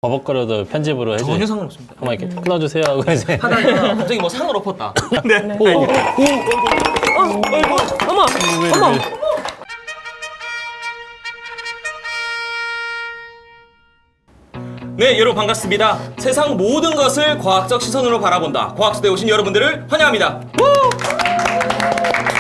버벅거려도 편집으로 해줘. 전혀 상관없습니다. 한번 이렇게 끊어주세요 하고 이제. 하다가 갑자기 뭐 상을 엎었다. 네. 오, 어머! 어머! 네, 여러분 반갑습니다. 세상 모든 것을 과학적 시선으로 바라본다. 과학수대에 오신 여러분들을 환영합니다.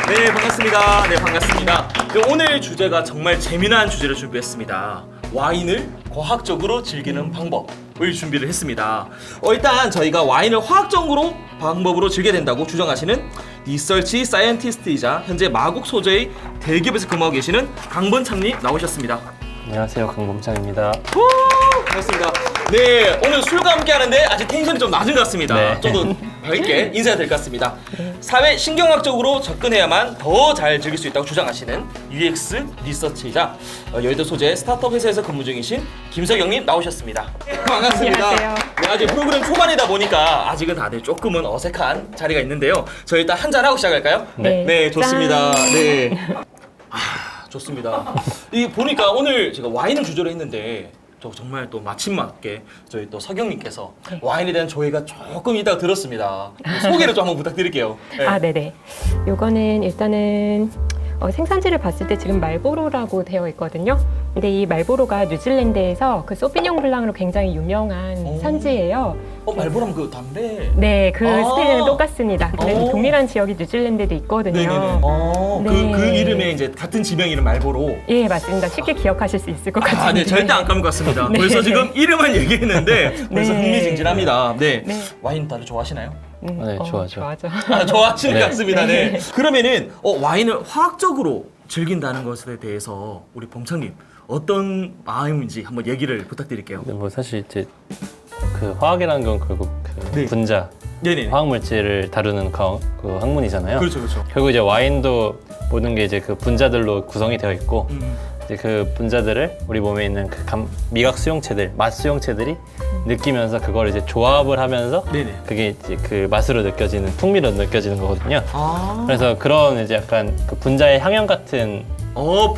네, 반갑습니다. 네, 반갑습니다. 네, 오늘 주제가 정말 재미난 주제를 준비했습니다. 와인을 과학적으로 즐기는 방법을 준비를 했습니다. 일단 저희가 와인을 화학적으로 방법으로 즐겨야 된다고 주장하시는 리서치 사이언티스트이자 현재 마곡 소재의 대기업에서 근무하고 계시는 강번창님 나오셨습니다. 안녕하세요, 강범창입니다. 반갑습니다. 네, 오늘 술과 함께 하는데 아직 텐션이 좀 낮은 것 같습니다. 네. 좀 더 밝게 인사해야 될 것 같습니다. 사회 신경학적으로 접근해야만 더 잘 즐길 수 있다고 주장하시는 UX 리서치이자 여의도 소재 스타트업 회사에서 근무 중이신 김석영님 나오셨습니다. 반갑습니다. 안녕하세요. 네, 아직 프로그램 초반이다 보니까 아직은 다들 조금은 어색한 자리가 있는데요. 저 일단 한잔하고 시작할까요? 네. 네, 좋습니다. 짠. 네. 좋습니다. 이 보니까 오늘 제가 와인을 주제로 했는데 저 정말 또 마침 맞게 저희 또 석영님께서 네. 와인에 대한 조회가 조금 이따가 들었습니다. 소개를 좀 한번 부탁드릴게요. 네. 아, 네네. 요거는 일단은 생산지를 봤을 때 지금 말보로라고 되어 있거든요. 근데 이 말보로가 뉴질랜드에서 그 소피뇽 블랑으로 굉장히 유명한 오. 산지예요. 말보람 그 담배. 네, 그 아. 스펠링은 똑같습니다. 근데 오. 동일한 지역이 뉴질랜드도 있거든요. 네네네. 네. 그 이름에 이제 같은 지명 이름 말보로. 예, 맞습니다. 쉽게 기억하실 수 있을 것 같은데. 아, 네, 절대 안 까먹을 것 같습니다. 네. 벌써 지금 이름만 얘기했는데 벌써 네. 흥미진진합니다. 네. 네. 와인 다들 좋아하시나요? 네, 좋아하죠. 좋아하죠. 아, 좋아하시는 네. 것 같습니다. 네. 네. 그러면은 와인을 화학적으로 즐긴다는 것에 대해서 우리 범창님 어떤 마음인지 한번 얘기를 부탁드릴게요. 근데 뭐 사실 이제 그 화학이라는 건 결국 그 네. 분자, 네네. 화학 물질을 다루는 그 학문이잖아요. 그렇죠, 그렇죠. 결국 이제 와인도 모든 게 이제 그 분자들로 구성이 되어 있고 이제 그 분자들을 우리 몸에 있는 그 미각 수용체들, 맛 수용체들이 느끼면서 그걸 이제 조합을 하면서 네네. 그게 이제 그 맛으로 느껴지는 풍미로 느껴지는 거거든요. 아. 그래서 그런 이제 약간 그 분자의 향연 같은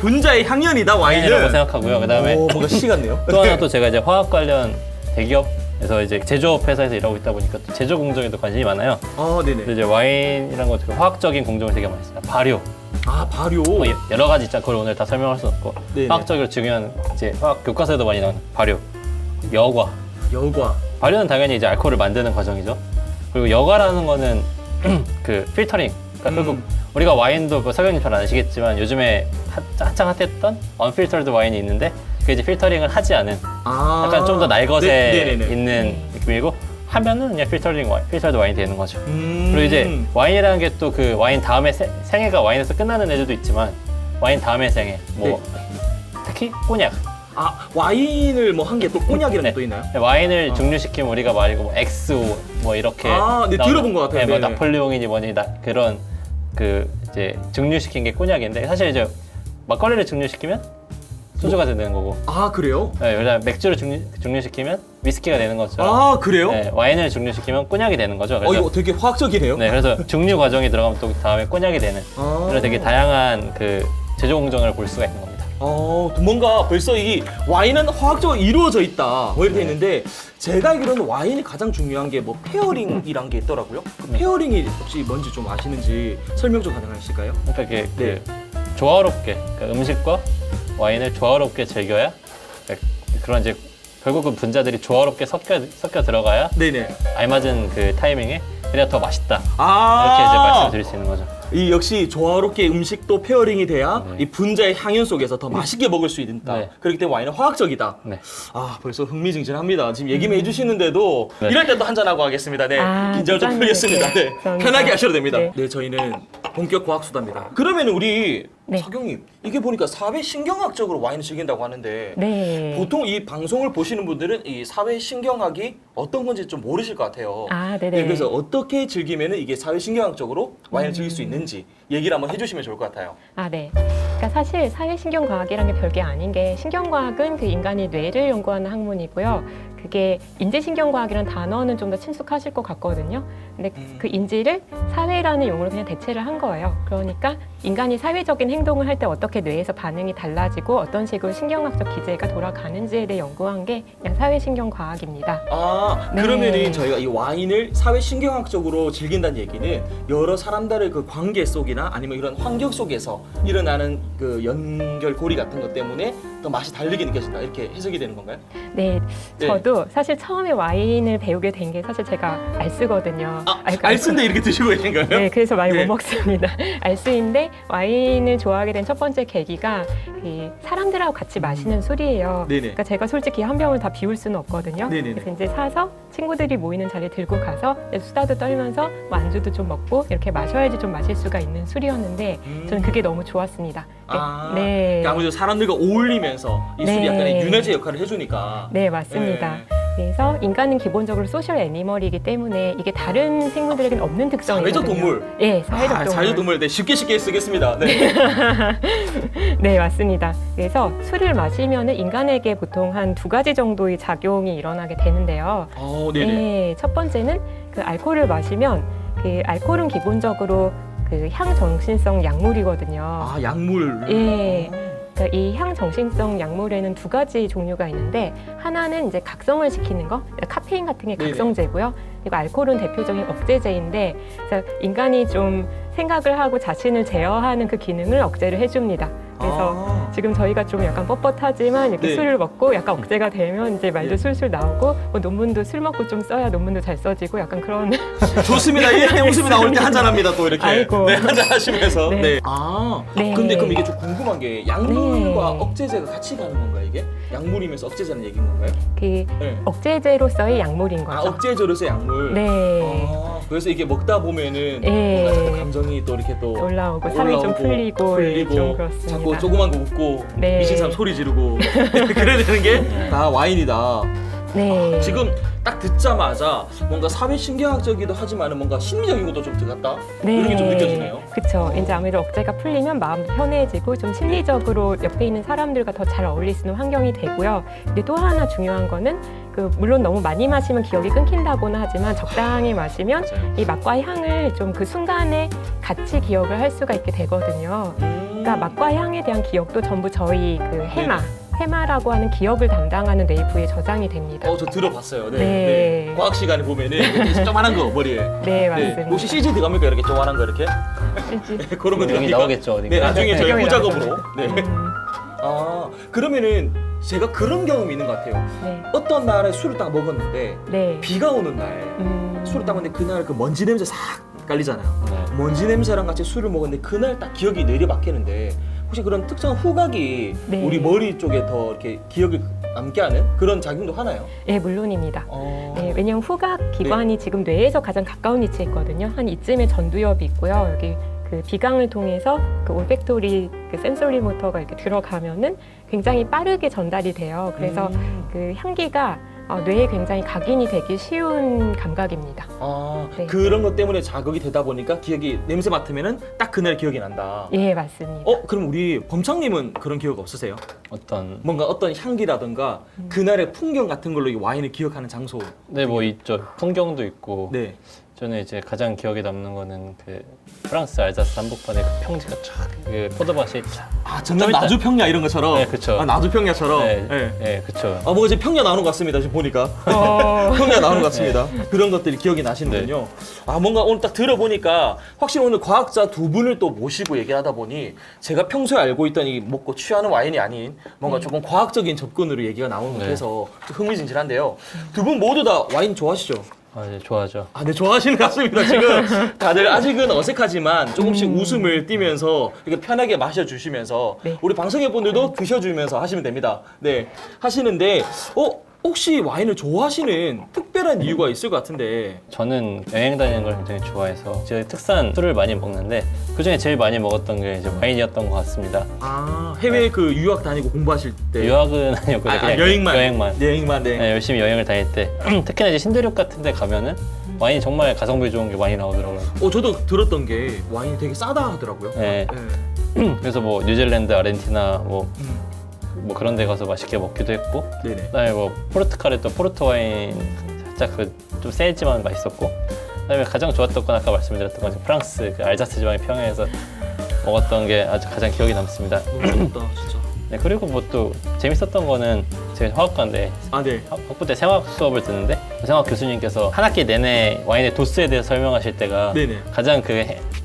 분자의 향연이다 와인은. 와인이라고 생각하고요. 그다음에 뭔가 시 같네요. 또 하나 또 제가 이제 화학 관련 대기업에서 이제 제조업 회사에서 일하고 있다 보니까 또 제조 공정에도 관심이 많아요. 네네. 그래서 이제 와인이란 거 되게 화학적인 공정을 되게 많이 써요. 발효, 발효. 뭐 여러 가지 있잖아. 그걸 오늘 다 설명할 수 없고 네네. 화학적으로 중요한 이제 화학 교과서에도 많이 나오는 발효, 여과. 여과. 발효는 당연히 이제 알코올을 만드는 과정이죠. 그리고 여과라는 거는 그 필터링. 그러니까 결국 우리가 와인도 뭐 석영님 잘 아시겠지만 요즘에 한창 핫했던 언필터드 와인이 있는데 그게 이제 필터링을 하지 않은 약간 좀 더 날것에 네네네. 있는 느낌이고 하면은 그냥 필터드 와인이 되는 거죠. 그리고 이제 음. 와인이라는 게 또 그 와인 다음에 생애가 와인에서 끝나는 애들도 있지만 와인 다음에 생애 뭐 특히 꼬냑 와인을 뭐 한 게 또 꼬냑이라는 게 또 있나요? 와인을 증류시키면 우리가 말이고 뭐 XO 뭐 이렇게 네, 나오는- 들어본 것 같아요. 네, 뭐 네네. 나폴레옹이니 뭐니 그런 그 이제 증류시킨 게 꼬냑인데 사실 이제 막걸리를 증류시키면 소주가 되는 거고 그래요? 네, 그다음 맥주를 증류시키면 위스키가 되는 것처럼 그래요? 네, 와인을 증류시키면 꼬냑이 되는 거죠. 그래서 이거 되게 화학적이네요. 네, 그래서 증류 과정이 들어가면 또 다음에 꼬냑이 되는 그런 되게 다양한 그 제조 공정을 볼 수가 있는 겁니다. 뭔가 벌써 이 와인은 화학적으로 이루어져 있다 뭐 이렇게 있는데 제가 알기로는 와인이 가장 중요한 게 뭐 페어링이란 게 있더라고요. 그 페어링이 혹시 뭔지 좀 아시는지 설명 좀 가능하실까요? 그러니까 이게 네. 그 조화롭게 그러니까 음식과 와인을 조화롭게 즐겨야 그러니까 그런 이제 결국은 분자들이 조화롭게 섞여 들어가야 네네. 알맞은 그 타이밍에 그래야 더 맛있다 아. 이렇게 이제 말씀드릴 수 있는 거죠. 이 역시 조화롭게 음식도 페어링이 돼야 네. 이 분자의 향연 속에서 더 맛있게 먹을 수 있다. 네. 그렇기 때문에 와인은 화학적이다. 네. 벌써 흥미진진합니다. 지금 얘기만 해주시는데도 네. 이럴 때도 한잔하고 하겠습니다. 네, 긴장을 좀 짠. 풀겠습니다. 네, 감사합니다. 편하게 하셔도 됩니다. 네. 네, 저희는 본격 과학수다입니다. 그러면 우리 네. 석영님, 이게 보니까 사회 신경학적으로 와인을 즐긴다고 하는데 네. 보통 이 방송을 보시는 분들은 이 사회 신경학이 어떤 건지 좀 모르실 것 같아요. 네네. 네, 그래서 어떻게 즐기면은 이게 사회 신경학적으로 와인을 즐길 수 있는지 얘기를 한번 해주시면 좋을 것 같아요. 네. 그러니까 사실 사회신경과학이라는 게 별게 아닌 게 신경과학은 그 인간의 뇌를 연구하는 학문이고요. 그게 인지신경과학이라는 단어는 좀 더 친숙하실 것 같거든요. 근데 그 인지를 사회라는 용어로 그냥 대체를 한 거예요. 그러니까 인간이 사회적인 행동을 할 때 어떻게 뇌에서 반응이 달라지고 어떤 식으로 신경학적 기제가 돌아가는지에 대해 연구한 게 그냥 사회신경과학입니다. 아, 네. 그러면은 저희가 이 와인을 사회신경학적으로 즐긴다는 얘기는 여러 사람들의 그 관계 속이나 아니면 이런 환경 속에서 일어나는 그 연결고리 같은 것 때문에 더 맛이 다르게 느껴진다 이렇게 해석이 되는 건가요? 네, 네. 저도 사실 처음에 와인을 배우게 된 게 사실 제가 알쓰거든요. 알쓴데 이렇게 드시고 계신 거예요? 네, 그래서 많이 네. 못 먹습니다. 알쓰인데 와인을 좋아하게 된 첫 번째 계기가 이 사람들하고 같이 마시는 술이에요. 네네. 그러니까 제가 솔직히 한 병을 다 비울 수는 없거든요. 네네네. 그래서 이제 사서 친구들이 모이는 자리에 들고 가서 수다도 떨면서 뭐 안주도 좀 먹고 이렇게 마셔야지 좀 마실 수가 있는 술이었는데 저는 그게 너무 좋았습니다. 아, 네. 그러니까 아무래도 사람들과 어울리면서 이 술이 네. 약간의 윤회제 역할을 해주니까. 네, 맞습니다. 네. 그래서 인간은 기본적으로 소셜 애니멀이기 때문에 이게 다른 생물들에게는 없는 특성이거든요. 사회적 동물. 네, 사회적 동물. 사회적 동물. 네, 쉽게 쓰겠습니다. 네. 네, 맞습니다. 그래서 술을 마시면 인간에게 보통 한 2가지 정도의 작용이 일어나게 되는데요. 네네. 네, 첫 번째는 그 알코올을 마시면 그 알코올은 기본적으로 그 향정신성 약물이거든요. 아, 약물. 예. 그러니까 이 향정신성 약물에는 2가지 종류가 있는데 하나는 이제 각성을 시키는 거, 카페인 같은 게 네네. 각성제고요. 그리고 알코올은 대표적인 억제제인데 그래서 인간이 좀 생각을 하고 자신을 제어하는 그 기능을 억제를 해줍니다. 그래서 지금 저희가 좀 약간 뻣뻣하지만 이렇게 네. 술을 먹고 약간 억제가 되면 이제 말도 네. 술술 나오고 뭐 논문도 술 먹고 좀 써야 논문도 잘 써지고 약간 그런 좋습니다. 이때 웃음이 나올 때 한잔합니다. 또 이렇게. 아이고. 네, 한잔하시면서. 네. 네. 아, 네. 근데 그럼 이게 좀 궁금한 게 약물과 네. 억제제가 같이 가는 건가요, 이게? 약물이면서 억제제는 얘기인 건가요? 그 네. 억제제로서의 약물인 거죠. 아, 억제제로서의 약물. 네. 아, 그래서 이게 먹다 보면은 네. 뭔가 자꾸 감정이 또 이렇게 또 올라오고 살이 좀 풀리고 좀 그렇습니다. 자꾸 조그만 거 웃고 네. 미친 사람 소리 지르고 그래야 되는 게 다 와인이다. 네. 지금 딱 듣자마자 뭔가 사회신경학적이기도 하지만 뭔가 심리적인 것도 좀 들어갔다 이런 게 좀 느껴지네요. 그렇죠. 이제 아무래도 억제가 풀리면 마음도 편해지고 좀 심리적으로 옆에 있는 사람들과 더 잘 어울릴 수 있는 환경이 되고요. 근데 또 하나 중요한 거는 그 물론 너무 많이 마시면 기억이 끊긴다고는 하지만 적당히 마시면 이 맛과 향을 좀 그 순간에 같이 기억을 할 수가 있게 되거든요. 그러니까 맛과 향에 대한 기억도 전부 저희 그 해마라고 하는 기억을 담당하는 뇌부에 저장이 됩니다. 저 들어봤어요. 네. 네. 네. 과학 시간에 보면은 이렇게 조그만한 거 머리에. 네, 맞습니다. 혹시 CG 들어갑니까? 이렇게 조그만한 거 이렇게? CG. 그런 거 여기 들어갑니까? 나오겠죠, 어딘가. 네, 나중에 저희 배경이 후작업으로. 나오죠. 네. 아, 그러면은 제가 그런 경험이 있는 것 같아요. 네. 어떤 날에 술을 딱 먹었는데 네. 비가 오는 날 술을 딱 먹는데 그날 그 먼지 냄새 싹 깔리잖아요. 네. 먼지 냄새랑 같이 술을 먹었는데 그날 딱 기억이 내려박히는데 혹시 그런 특정한 후각이 네. 우리 머리 쪽에 더 이렇게 기억을 남게 하는 그런 작용도 하나요? 네, 물론입니다. 네, 왜냐하면 후각 네. 기관이 지금 뇌에서 가장 가까운 위치에 있거든요. 한 이쯤에 전두엽이 있고요. 여기 그 비강을 통해서 그 올팩토리 그 센소리 모터가 이렇게 들어가면은 굉장히 빠르게 전달이 돼요. 그래서 그 향기가 뇌에 굉장히 각인이 되기 쉬운 감각입니다. 네. 그런 것 때문에 자극이 되다 보니까 기억이 냄새 맡으면은 딱 그날 기억이 난다. 예, 맞습니다. 그럼 우리 범창님은 그런 기억 없으세요? 어떤 뭔가 어떤 향기라든가 그날의 풍경 같은 걸로 이 와인을 기억하는 장소. 네, 뭐 있죠. 풍경도 있고. 네. 저는 이제 가장 기억에 남는 거는 그 프랑스 알자스 한복판에 그 평지가 쫙, 그 포도밭이 쫙. 전남 일단- 나주 평야 이런 것처럼. 네, 그쵸. 나주 평야처럼. 네, 네. 네, 그쵸. 뭐 이제 평야 나오는 것 같습니다. 지금 보니까. 평야 나오는 것 같습니다. 그런 것들이 기억이 나시는군요. 뭔가 오늘 딱 들어보니까 확실히 오늘 과학자 두 분을 또 모시고 얘기를 하다 보니 제가 평소에 알고 있던 이 먹고 취하는 와인이 아닌 뭔가 조금 과학적인 접근으로 얘기가 나오는 것 네. 같아서 좀 흥미진진한데요. 두 분 모두 다 와인 좋아하시죠? 네, 좋아하죠. 네, 좋아하시는 것 같습니다. 지금 다들 아직은 어색하지만 조금씩 웃음을 띠면서 이렇게 편하게 마셔주시면서 네. 우리 방송객 분들도 드셔주면서 하시면 됩니다. 네, 하시는데 혹시 와인을 좋아하시는 특별한 이유가 있을 것 같은데. 저는 여행 다니는 걸 굉장히 좋아해서 제가 특산 술을 많이 먹는데 그 중에 제일 많이 먹었던 게 이제 와인이었던 것 같습니다. 해외 그 유학 다니고 공부하실 때. 유학은 아니었고 그냥 여행만. 여행만. 네. 네, 열심히 여행을 다닐 때 특히나 이제 신대륙 같은 데 가면은 와인이 정말 가성비 좋은 게 많이 나오더라고요. 저도 들었던 게 와인이 되게 싸다 하더라고요. 네. 네. 그래서 뭐 뉴질랜드, 아르헨티나 뭐 그런 데 가서 맛있게 먹기도 했고 네네. 그다음에 뭐 포르투갈에 또 포르투 와인 살짝 좀 세지만 맛있었고 그다음에 가장 좋았던 건 아까 말씀드렸던 건 프랑스 그 알자스 지방의 평야에서 먹었던 게 아주 가장 기억에 남습니다. 너무 좋다 진짜. 네, 그리고 뭐 또 재밌었던 거는 제가 화학과인데 아 네. 학부 때 생화학 수업을 듣는데 생화학 교수님께서 한 학기 내내 와인의 도수에 대해서 설명하실 때가 네네. 가장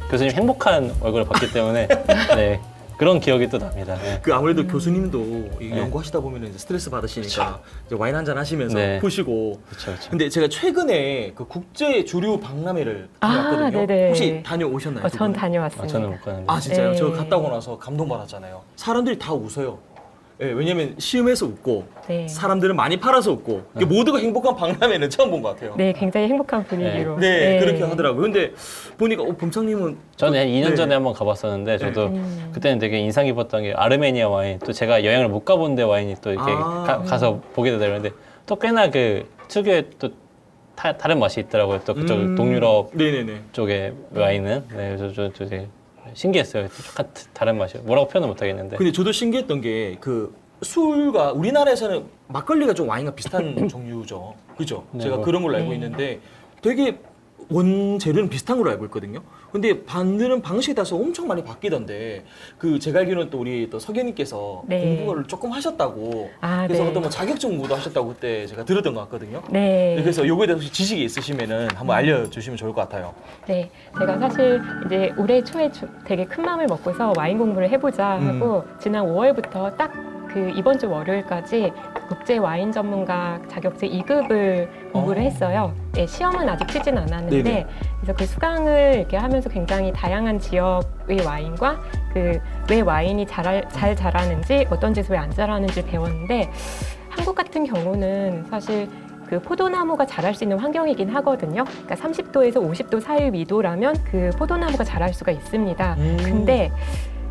교수님 행복한 얼굴을 봤기 때문에 네, 그런 기억이 또 납니다. 네. 그 아무래도 교수님도 이 네. 연구하시다 보면 이제 스트레스 받으시니까 이제 와인 한잔 하시면서 네. 푸시고. 그렇죠, 그렇죠. 근데 제가 최근에 그 국제 주류 박람회를 아, 다녀왔거든요. 네네. 혹시 다녀오셨나요? 전 두 분? 다녀왔습니다. 저는 못 가는데. 아 진짜요? 네. 저 갔다 오고 나서 감동받았잖아요. 사람들이 다 웃어요. 예, 왜냐면 시음해서 웃고 네. 사람들은 많이 팔아서 웃고 이게 모두가 행복한 박람회는 처음 본 것 같아요. 네, 굉장히 행복한 분위기로. 네, 그렇게 하더라고요. 근데 보니까 범창님은 저는 한 2년 네. 전에 한번 가봤었는데 저도 네. 그때는 되게 인상 깊었던 게 아르메니아 와인, 또 제가 여행을 못 가본 데 와인이 또 이렇게 가서 보게 되더라고요. 근데 또 꽤나 그 특유의 또 다른 맛이 있더라고요. 또 그쪽 동유럽 네네네. 쪽의 와인은 네, 저 되게 신기했어요. 약간 다른 맛이요. 뭐라고 표현을 못 하겠는데. 근데 저도 신기했던 게 그 술과 우리나라에서는 막걸리가 좀 와인과 비슷한 종류죠. 그죠? 네, 제가 뭐. 그런 걸로 알고 네. 있는데 되게 원재료는 비슷한 걸로 알고 있거든요. 근데 만드는 방식에 따라서 엄청 많이 바뀌던데 그 제가 알기로는 또 우리 또 석연님께서 네. 공부를 조금 하셨다고 아, 그래서 네. 어떤 뭐 자격증 공부도 하셨다고 그때 제가 들었던 것 같거든요. 네. 그래서 요거에 대해서 혹시 지식이 있으시면은 한번 알려주시면 좋을 것 같아요. 네, 제가 사실 이제 올해 초에 되게 큰 마음을 먹고서 와인 공부를 해보자 하고 지난 5월부터 딱 그 이번 주 월요일까지 국제 와인 전문가 자격증 2급을 공부를 했어요. 네, 시험은 아직 치진 않았는데 네네. 그래서 그 수강을 이렇게 하면서 굉장히 다양한 지역의 와인과 그 왜 와인이 잘 자라는지 어떤 지에서 왜 안 자라는지 배웠는데 한국 같은 경우는 사실 그 포도나무가 자랄 수 있는 환경이긴 하거든요. 그러니까 30도에서 50도 사이 위도라면 그 포도나무가 자랄 수가 있습니다. 근데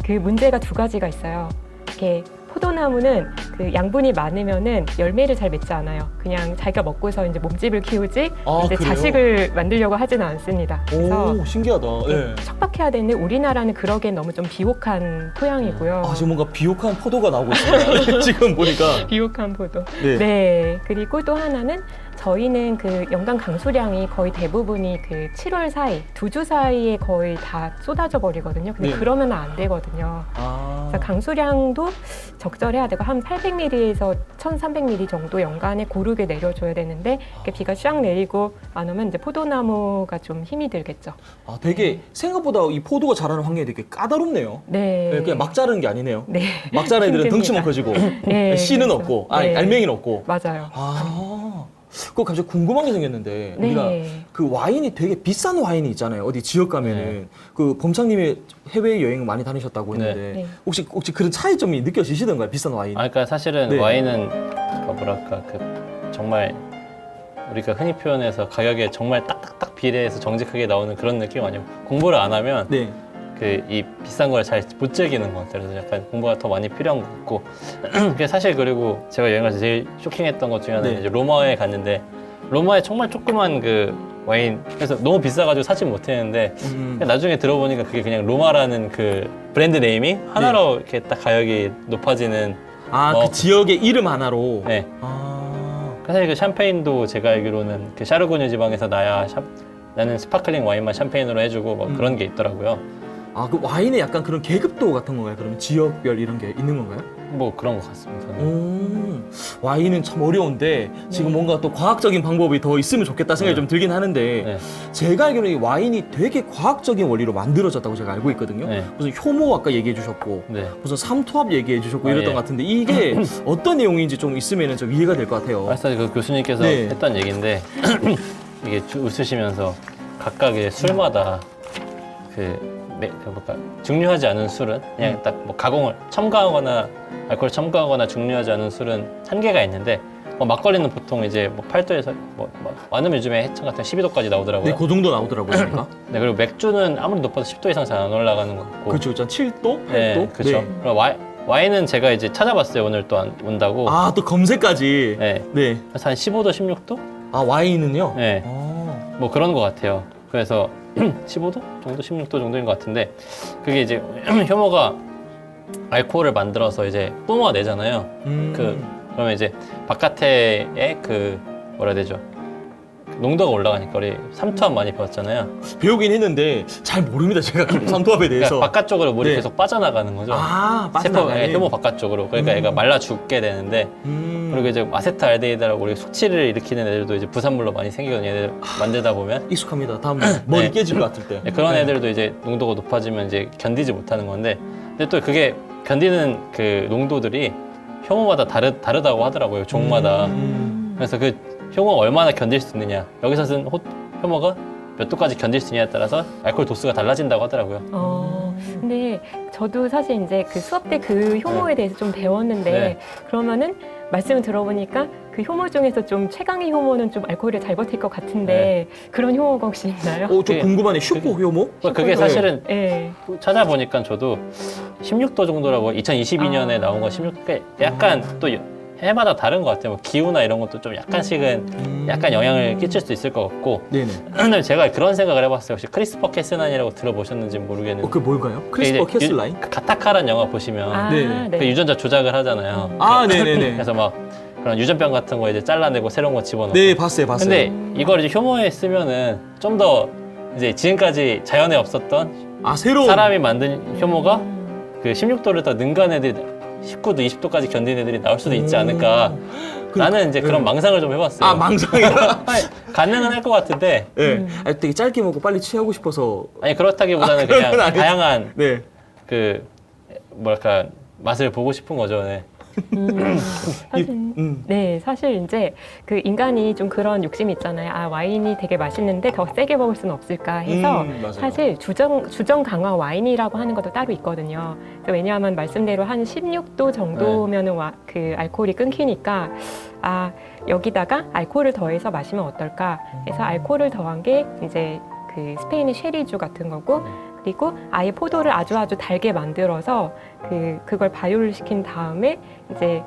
그 문제가 두 가지가 있어요. 이렇게 포도나무는 그 양분이 많으면은 열매를 잘 맺지 않아요. 그냥 자기가 먹고서 이제 몸집을 키우지 아, 이제 그래요? 자식을 만들려고 하지는 않습니다. 그래서 오, 신기하다. 네. 척박해야 되는데 우리나라는 그러기엔 너무 좀 비옥한 토양이고요. 아, 지금 뭔가 비옥한 포도가 나오고 있습니다. 지금 보니까. 비옥한 포도. 네. 네. 그리고 또 하나는 저희는 그 연간 강수량이 거의 대부분이 그 7월 사이, 2주 사이에 거의 다 쏟아져 버리거든요. 근데 네. 그러면 안 되거든요. 아. 그래서 강수량도 적절해야 되고 한 800ml에서 1300ml 정도 연간에 고르게 내려줘야 되는데 이렇게 비가 쫙 내리고 안 오면 이제 포도나무가 좀 힘이 들겠죠. 아, 되게 생각보다 이 포도가 자라는 환경이 되게 까다롭네요. 네. 네, 그냥 막 자르는 게 아니네요. 네. 막 자라는 애들은 덩치만 힘듭니다. 커지고 네, 씨는 그렇죠. 없고, 아니 네. 알맹이는 없고. 맞아요. 아, 그거 갑자기 궁금한 게 생겼는데 네. 우리가 그 와인이 되게 비싼 와인이 있잖아요. 어디 지역 가면은 그 범창님이 해외 여행 많이 다니셨다고 했는데 네. 혹시 그런 차이점이 느껴지시던가요? 비싼 와인? 아, 그러니까 사실은 네. 와인은 그 뭐랄까 그 정말 우리가 흔히 표현해서 가격에 정말 딱딱딱 비례해서 정직하게 나오는 그런 느낌 아니고 공부를 안 하면 네. 그 이 비싼 걸 잘 못 즐기는 것 같아요. 그래서 약간 공부가 더 많이 필요한 것 같고 그게 사실 그리고 제가 여행 가서 제일 쇼킹했던 것 중에 하나는 네. 이제 로마에 갔는데 로마에 정말 조그만 그 와인 그래서 너무 비싸가지고 사지 못했는데 나중에 들어보니까 그게 그냥 로마라는 그 브랜드 네이밍 하나로 이렇게 딱 가격이 높아지는 아, 그 지역의 이름 하나로. 네. 아. 사실 그 샴페인도 제가 알기로는 그 샤르고뉴 지방에서 나는 스파클링 와인만 샴페인으로 해주고 뭐 그런 게 있더라고요. 아, 그 와인에 약간 그런 계급도 같은 건가요? 그러면 지역별 이런 게 있는 건가요? 뭐 그런 것 같습니다. 와인은 참 어려운데 지금 뭔가 또 과학적인 방법이 더 있으면 좋겠다 생각이 네. 좀 들긴 하는데 네. 제가 알기로는 이 와인이 되게 과학적인 원리로 만들어졌다고 제가 알고 있거든요. 네. 무슨 효모 아까 얘기해 주셨고 네. 무슨 삼투압 얘기해 주셨고 아, 이랬던 예. 것 같은데 이게 어떤 내용인지 좀 있으면 좀 이해가 될 것 같아요. 사실 그 교수님께서 네. 했던 얘기인데 이게 웃으시면서 각각의 술마다 그 뭐까 중류하지 않은 술은 그냥 딱 뭐 가공을 첨가하거나 알코올 첨가하거나 중류하지 않은 술은 한계가 있는데 뭐 막걸리는 보통 이제 뭐 8도에서 뭐 많으면 요즘에 해창 같은 12도까지 나오더라고요. 네, 그 정도 나오더라고요. 그러니까. 네, 그리고 맥주는 아무리 높아도 10도 이상 잘 안 올라가는 것 같고. 그렇죠. 일단 7도, 8도. 네, 그렇죠. 그리고 와인은 제가 이제 찾아봤어요. 오늘 또 온다고. 아, 또 검색까지. 네. 네. 그래서 한 15도, 16도? 아, 와인은요? 네. 아. 뭐 그런 것 같아요. 그래서 15도 정도, 16도 정도인 것 같은데 그게 이제 효모가 알코올을 만들어서 이제 뿜어내잖아요. 그러면 이제 바깥에 그 뭐라 해야 되죠? 농도가 올라가니까 우리 삼투압 많이 배웠잖아요. 배우긴 했는데 잘 모릅니다. 제가 삼투압에 대해서. 그러니까 바깥쪽으로 물이 네. 계속 빠져나가는 거죠. 아, 세포, 빠져나가네. 효모 바깥쪽으로. 그러니까 얘가 말라 죽게 되는데 그리고 이제 아세트알데히드라고 우리 숙취를 일으키는 애들도 이제 부산물로 많이 생기거든요. 얘들 만들다 보면. 익숙합니다. 다음 머리 네. 깨질 것 같을 때. 네, 그런 애들도 이제 농도가 높아지면 이제 견디지 못하는 건데, 근데 또 그게 견디는 그 농도들이 효모마다 다르다고 하더라고요. 종마다. 그래서 그 효모가 얼마나 견딜 수 있느냐, 여기서 쓴 효모가 몇 도까지 견딜 수 있느냐에 따라서 알코올 도수가 달라진다고 하더라고요. 근데 저도 사실 이제 그 수업 때 그 효모에 대해서 좀 배웠는데 네. 그러면은 말씀을 들어보니까 그 효모 중에서 좀 최강의 효모는 좀 알코올에 잘 버틸 것 같은데 그런 효모가 혹시 있나요? 좀 그게- 궁금하네. 슈퍼 효모? 그게 사실은 네. 찾아보니까 저도 16도 정도라고 2022년에 나온 거 16도, 약간 또 해마다 다른 것 같아요. 뭐 기후나 이런 것도 좀 약간씩은 약간 영향을 끼칠 수 있을 것 같고. 네네. 근데 제가 그런 생각을 해봤어요. 혹시 크리스퍼 캐슬라인이라고 들어보셨는지 모르겠는데. 그게 뭘까요? 크리스퍼 이제 캐슬라인? 그 가타카라는 영화 보시면 아, 네. 그 유전자 조작을 하잖아요. 아, 네네네. 그래서 막 그런 유전병 같은 거 이제 잘라내고 새로운 거 집어넣고. 네, 봤어요. 근데 이걸 이제 효모에 쓰면은 좀 더 이제 지금까지 자연에 없었던 새로운. 사람이 만든 효모가 그 16도를 더 능가한 애들이 19도, 20도까지 견디는 애들이 나올 수도 있지 않을까. 나는 이제 그런 망상을 좀 해봤어요. 망상이라? 가능은 할 것 같은데. 네. 되게 짧게 먹고 빨리 취하고 싶어서. 아니 그렇다기보다는 그런 그냥 건 아니지. 다양한 네. 그 뭐랄까 맛을 보고 싶은 거죠. 네. 사실, 네, 사실 이제 그 인간이 좀 그런 욕심이 있잖아요. 아, 와인이 되게 맛있는데 더 세게 먹을 수는 없을까 해서 맞아요. 사실 주정 강화 와인이라고 하는 것도 따로 있거든요. 왜냐하면 말씀대로 한 16도 정도면은 그 알코올이 끊기니까 아, 여기다가 알코올을 더해서 마시면 어떨까 해서 알코올을 더한 게 이제 그 스페인의 쉐리주 같은 거고 그리고 아예 포도를 아주 달게 만들어서 그걸 발효를 시킨 다음에 이제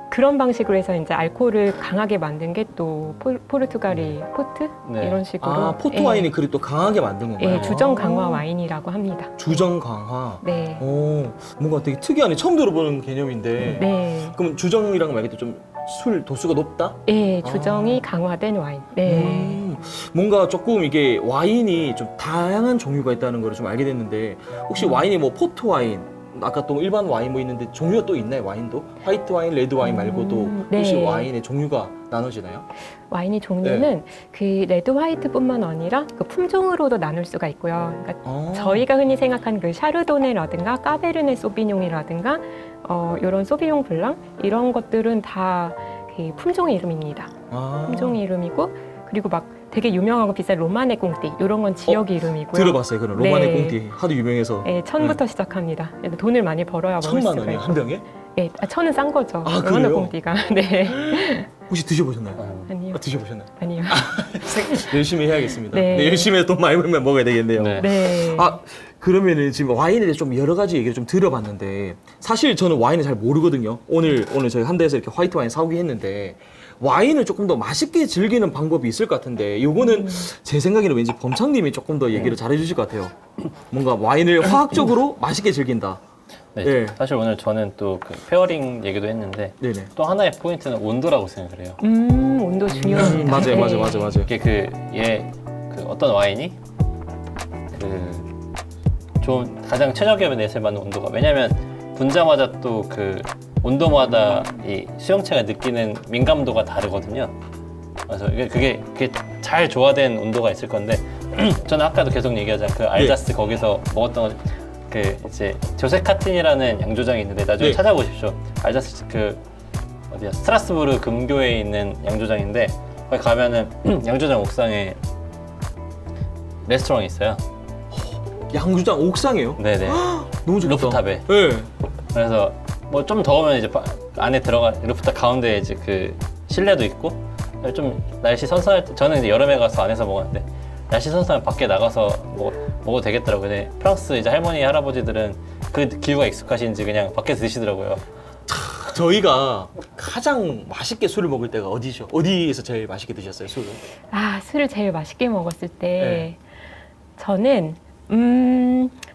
그런 방식으로 해서 이제 알코올을 강하게 만든 게 또 포르투갈이 포트 네. 이런 식으로 포트 와인이 그리 또 강하게 만든 건가요? 예, 주정 강화 와인이라고 합니다. 주정 강화. 네. 뭔가 되게 특이하네. 처음 들어보는 개념인데. 네. 그럼 주정이랑 말고 좀 술 도수가 높다? 예, 주정이 강화된 와인. 네. 뭔가 조금 이게 와인이 좀 다양한 종류가 있다는 걸 좀 알게 됐는데 혹시 와인이 뭐 포트 와인, 아까 또 일반 와인 뭐 있는데 종류가 또 있나요? 와인도? 화이트 와인, 레드 와인 말고도 혹시 네. 와인의 종류가 나눠지나요? 와인의 종류는 그 레드 화이트뿐만 아니라 그 품종으로도 나눌 수가 있고요. 그러니까 저희가 흔히 생각하는 그 샤르도네라든가 까베르네 소비뇽이라든가 이런 소비뇽 블랑 이런 것들은 다 그 품종의 이름입니다. 품종의 이름이고 그리고 막 되게 유명하고 비싼 로마네 꽁띠 이런 건 지역의 이름이고요. 들어봤어요. 그런 로마네 네. 꽁띠 하도 유명해서. 네, 천부터 시작합니다. 돈을 많이 벌어야 먹을 1,000만 수가 원이요? 있고. 한 병에? 네, 천은 싼 거죠. 아, 로마네 그래요? 꽁띠가. 네. 혹시 드셔보셨나요? 아니요. 드셔보셨나요? 아니요. 열심히 해야겠습니다. 네. 네, 열심히 해서 돈 많이 벌면 먹어야 되겠네요. 네. 네. 그러면은 지금 와인에 대해서 좀 여러 가지 얘기를 좀 들어봤는데 사실 저는 와인을 잘 모르거든요. 오늘 저희 한대에서 이렇게 화이트 와인 사오기 했는데 와인을 조금 더 맛있게 즐기는 방법이 있을 것 같은데 요거는 제 생각에는 왠지 범창님이 조금 더 얘기를 잘해 주실 것 같아요. 뭔가 와인을 화학적으로 맛있게 즐긴다. 네. 네. 사실 오늘 저는 또 그 페어링 얘기도 했는데 네네. 또 하나의 포인트는 온도라고 생각을 해요. 온도 중요합니다. 맞아요, 네. 맞아요. 이게 그 어떤 와인이 좀 가장 최적의 냈을 만한 온도가, 왜냐면 분자마다 또 그 온도마다 이 수용체가 느끼는 민감도가 다르거든요. 그래서 그게 잘 조화된 온도가 있을 건데 저는 아까도 계속 얘기하자면 그 알자스 거기서 먹었던 그 이제 조세카틴이라는 양조장이 있는데 나중에 네. 찾아보십시오. 알자스 그 어디야 스트라스부르 금교에 있는 양조장인데 거기 가면은 양조장 옥상에 레스토랑이 있어요. 양주장 옥상이에요? 네네. 너무 좋다. 루프탑에. 네. 그래서 뭐 좀 더우면 이제 안에 들어가 루프탑 가운데 이제 그 실내도 있고 좀 날씨 선선할 때 저는 이제 여름에 가서 안에서 먹었는데 날씨 선선하면 밖에 나가서 먹어도 되겠더라고요. 근데 프랑스 이제 할머니 할아버지들은 그 기후가 익숙하신지 그냥 밖에서 드시더라고요. 저희가 가장 맛있게 술을 먹을 때가 어디죠? 어디에서 제일 맛있게 드셨어요, 술을? 술을 제일 맛있게 먹었을 때 네. 저는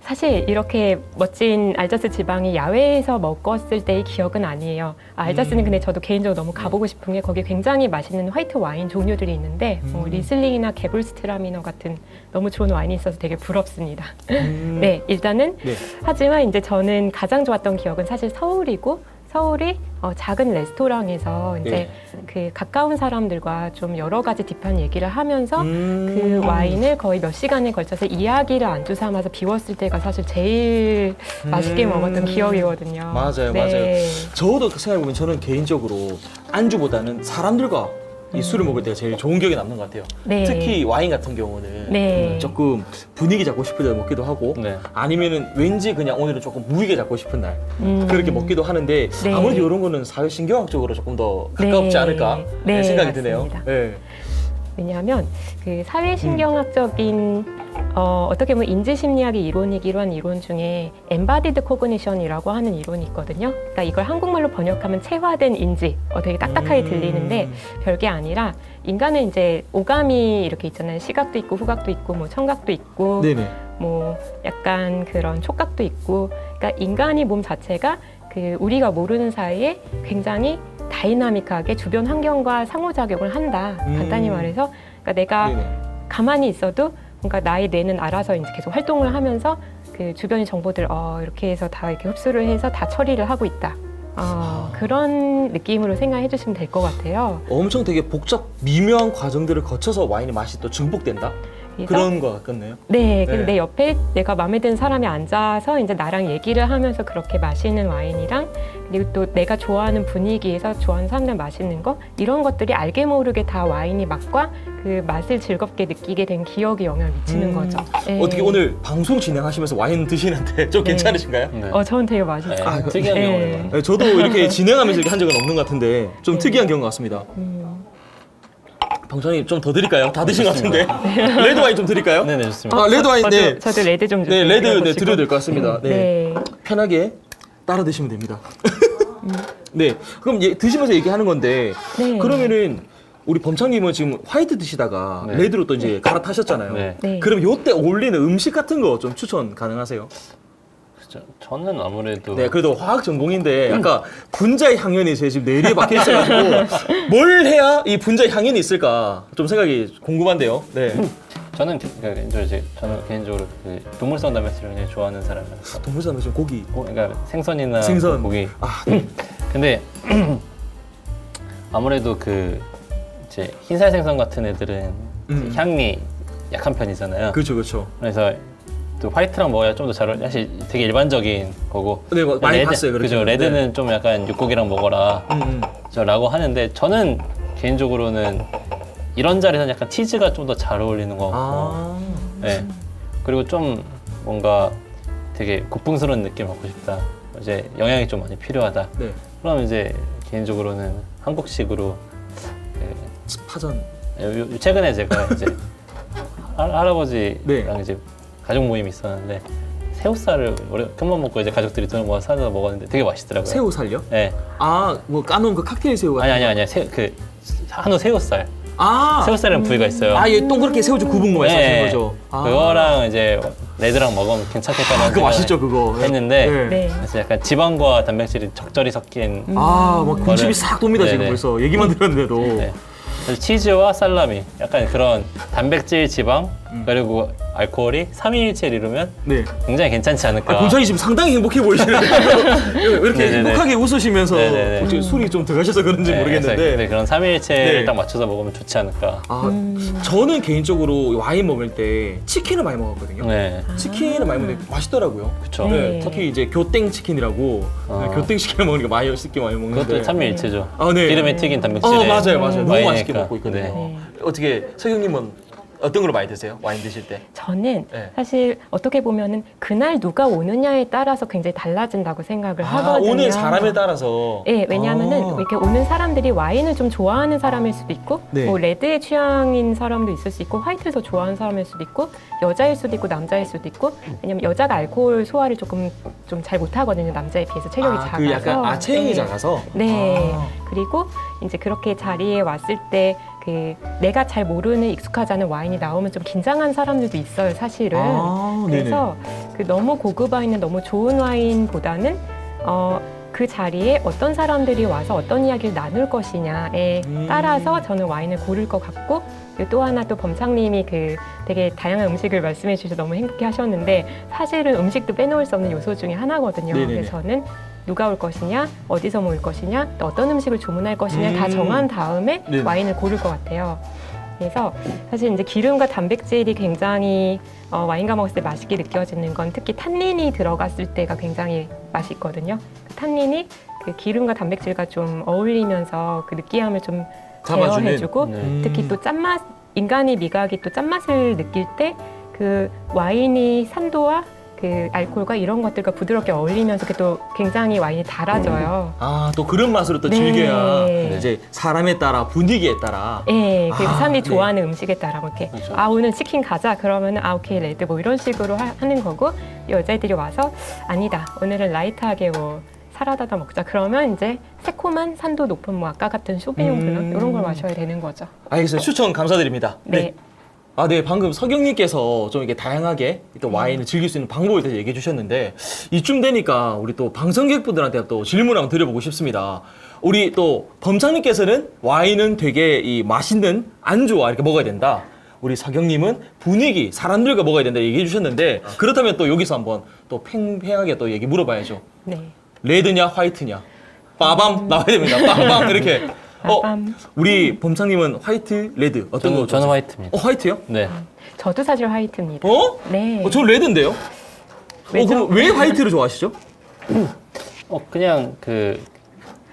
사실 이렇게 멋진 알자스 지방이 야외에서 먹었을 때의 기억은 아니에요. 알자스는 근데 저도 개인적으로 너무 가보고 싶은 게 거기 굉장히 맛있는 화이트 와인 종류들이 있는데 리슬링이나 게불스트라미너 같은 너무 좋은 와인이 있어서 되게 부럽습니다. 네, 일단은 네. 하지만 이제 저는 가장 좋았던 기억은 사실 서울이고 서울이 작은 레스토랑에서 이제 네. 그 가까운 사람들과 좀 여러 가지 딥한 얘기를 하면서 그 와인을 거의 몇 시간에 걸쳐서 이야기를 안주 삼아서 비웠을 때가 사실 제일 맛있게 먹었던 기억이거든요. 맞아요, 네. 맞아요. 저도 생각해보면 저는 개인적으로 안주보다는 사람들과 이 술을 먹을 때가 제일 좋은 기억이 남는 것 같아요. 네. 특히 와인 같은 경우는 네. 조금 분위기 잡고 싶을 때 먹기도 하고 네. 아니면은 왠지 그냥 오늘은 조금 무익게 잡고 싶은 날 그렇게 먹기도 하는데 네. 아무래도 이런 거는 사회신경학적으로 조금 더 가깝지 네. 않을까 네, 생각이 드네요. 맞습니다. 네. 왜냐하면 그 사회신경학적인 어떻게 보면 인지심리학의 이론이기로 한 이론 중에 embodied cognition이라고 하는 이론이 있거든요. 그러니까 이걸 한국말로 번역하면 체화된 인지, 되게 딱딱하게 들리는데 별게 아니라 인간은 이제 오감이 이렇게 있잖아요. 시각도 있고 후각도 있고 뭐 청각도 있고 네네. 뭐 약간 그런 촉각도 있고, 그러니까 인간이 몸 자체가 그 우리가 모르는 사이에 굉장히 다이나믹하게 주변 환경과 상호작용을 한다. 간단히 말해서, 그러니까 내가 네네. 가만히 있어도 뭔가 나의 뇌는 알아서 이제 계속 활동을 하면서 그 주변의 정보들 이렇게 해서 다 이렇게 흡수를 해서 다 처리를 하고 있다. 그런 느낌으로 생각해 주시면 될 것 같아요. 엄청 되게 복잡 미묘한 과정들을 거쳐서 와인의 맛이 또 증폭된다? 그래서 그런 거 같겠네요. 네, 그래서 네. 내 옆에 내가 마음에 드는 사람이 앉아서 이제 나랑 얘기를 하면서 그렇게 마시는 와인이랑, 그리고 또 내가 좋아하는 분위기에서 좋아하는 사람들 마시는 거, 이런 것들이 알게 모르게 다 와인의 맛과 그 맛을 즐겁게 느끼게 된 기억에 영향을 미치는 거죠. 네. 어떻게 오늘 방송 진행하시면서 와인 드시는데 좀 네. 괜찮으시가요? 네. 저는 되게 맛있어요. 네. 아, 특이한 네. 경우는 네, 저도 이렇게 진행하면서 이렇게 한 적은 없는 것 같은데 좀 네. 특이한 경우 같습니다. 방장님 좀 더 드릴까요? 다 드신 것 같은데 네. 레드 와인 좀 드릴까요? 네네 좋습니다. 아, 레드 와인 네. 저도 레드 좀 네, 레드 네, 드려보시고. 드려도 될 것 같습니다. 네. 네. 편하게 따라 드시면 됩니다. 네, 그럼 드시면서 얘기하는 건데 네. 그러면은 우리 범창님은 지금 화이트 드시다가 네. 레드로 또 이제 갈아타셨잖아요. 네. 네. 그럼 요때 어울리는 음식 같은 거 좀 추천 가능하세요? 저는 아무래도 네, 그래도 화학 전공인데 아까 분자의 향연이 제 지금 뇌리에 박혀 있어가지고 뭘 해야 이 분자의 향연이 있을까 좀 생각이 궁금한데요. 네. 저는 저는 개인적으로 그 동물성 단백질을 굉장히 좋아하는 사람이라서 동물사는 지금 고기. 그러니까 생선이나 생선. 고기. 아, 네. 근데 아무래도 그 이제 흰살 생선 같은 애들은 이제 향이 약한 편이잖아요. 그렇죠, 그렇죠. 그래서 또 화이트랑 먹어야 좀 더 잘 어울려. 사실 되게 일반적인 거고. 네, 뭐 많이 레드, 봤어요, 그렇죠. 그죠. 레드는 좀 약간 육고기랑 먹어라. 라고 하는데 저는 개인적으로는 이런 자리에서는 약간 치즈가 좀 더 잘 어울리는 것 같고. 아, 네. 그리고 좀 뭔가 되게 고풍스러운 느낌 받고 싶다. 이제 영양이 좀 많이 필요하다. 네. 그럼 이제 개인적으로는 한국식으로 파전. 최근에 제가 이제 할아버지랑 네. 이제 가족 모임이 있었는데 새우살을 큰맘 먹고 이제 가족들이 돈 모아 사다 먹었는데 되게 맛있더라고요. 새우살요? 네. 아, 뭐 까놓은 그 칵테일 새우 같은 아니 그 한우 새우살. 아, 새우살이라는 부위가 있어요. 아, 얘 동그랗게 새우젓 굽은 거 말씀하시는 거죠? 아. 그거랑 이제 레드랑 먹으면 괜찮겠다는 그거 맛있죠, 그거. 했는데 네. 네. 그래서 약간 지방과 단백질이 적절히 섞인 아, 막 군침이 그거를- 싹 돕니다, 지금 네네. 벌써. 얘기만 들었는데도. 네. 그래서 치즈와 살라미 약간 그런 단백질, 지방 그리고 알코올이 삼위일체를 이루면 네. 굉장히 괜찮지 않을까. 아, 본창이 지금 상당히 행복해 보이시는데 왜 이렇게 네네네. 행복하게 웃으시면서 네네네. 혹시 술이 좀 들어가셔서 그런지 네, 모르겠는데 그래서 네, 그런 삼위일체를 네. 딱 맞춰서 먹으면 좋지 않을까. 아, 저는 개인적으로 와인 먹을 때 치킨을 많이 먹었거든요. 네, 치킨을 많이 먹는데 맛있더라고요. 그렇죠. 네, 네. 특히 이제 교땡 치킨이라고 아. 교땡 치킨을 먹으니까 많이 맛있게 많이 먹는데 그것도 삼위일체죠. 아, 네. 기름에 튀긴 단백질에 맞아요. 너무 와인이니까. 맛있게 먹고 있거든요. 네. 어떻게 서경님은 어떤 걸 많이 드세요? 와인 드실 때? 저는 네. 사실 어떻게 보면은 그날 누가 오느냐에 따라서 굉장히 달라진다고 생각을 하거든요. 오는 사람에 따라서. 네, 왜냐하면은 아. 이렇게 오는 사람들이 와인을 좀 좋아하는 사람일 수도 있고, 네. 뭐 레드의 취향인 사람도 있을 수 있고, 화이트를 더 좋아하는 사람일 수도 있고, 여자일 수도 있고, 남자일 수도 있고. 왜냐면 여자가 알코올 소화를 조금 좀 잘 못하거든요. 남자에 비해서 체력이 작아서. 그 약간 체형이 네. 작아서. 네. 아. 그리고 이제 그렇게 자리에 왔을 때 내가 잘 모르는 익숙하지 않은 와인이 나오면 좀 긴장한 사람들도 있어요, 사실은. 그래서 너무 고급 와인은 너무 좋은 와인보다는 그 자리에 어떤 사람들이 와서 어떤 이야기를 나눌 것이냐에 따라서 저는 와인을 고를 것 같고, 그리고 또 하나 또 범창님이 되게 다양한 음식을 말씀해 주셔서 너무 행복해 하셨는데, 사실은 음식도 빼놓을 수 없는 요소 중에 하나거든요. 네네네. 그래서 저는 누가 올 것이냐, 어디서 모일 것이냐, 또 어떤 음식을 주문할 것이냐 다 정한 다음에 네네. 와인을 고를 것 같아요. 그래서 사실 이제 기름과 단백질이 굉장히 와인과 먹었을 때 맛있게 느껴지는 건 특히 탄닌이 들어갔을 때가 굉장히 맛있거든요. 탄닌이 그 기름과 단백질과 좀 어울리면서 그 느끼함을 좀 잡아주는. 제어해주고, 네. 특히 또 짠맛, 인간의 미각이 또 짠맛을 느낄 때 그 와인이 산도와 그 알코올과 이런 것들과 부드럽게 어울리면서 그게 또 굉장히 와인이 달아져요. 또 그런 맛으로 또 네. 즐겨야 이제 사람에 따라 분위기에 따라. 네, 그리고 사람들이 네. 좋아하는 음식에 따라 뭐 이렇게 그렇죠. 오늘 치킨 가자 그러면은 오케이 레드 뭐 이런 식으로 하는 거고, 여자애들이 와서 아니다 오늘은 라이트하게 뭐 사라다다 먹자 그러면 이제 새콤한 산도 높은 뭐 아까 같은 쇼비뇽 블랑 이런 걸 마셔야 되는 거죠. 알겠어요. 추천 감사드립니다. 네. 네, 방금 서경님께서 좀 이렇게 다양하게 또 와인을 즐길 수 있는 방법에 대해서 얘기해 주셨는데, 이쯤 되니까 우리 또 방청객분들한테 또 질문 한번 드려보고 싶습니다. 우리 또 범창님께서는 와인은 되게 이 맛있는 안주와 이렇게 먹어야 된다. 우리 서경님은 분위기, 사람들과 먹어야 된다 얘기해 주셨는데, 그렇다면 또 여기서 한번 또 팽팽하게 또 얘기 물어봐야죠. 네. 레드냐 화이트냐? 빠밤 나와야 됩니다. 빠밤 이렇게. 빠밤. 우리 범창님은 화이트, 레드 어떤 거? 저는 화이트입니다. 화이트요? 네. 저도 사실 화이트입니다. 네. 네. 저 레드인데요? 왜죠? 그럼 왜 화이트를 좋아하시죠? 그냥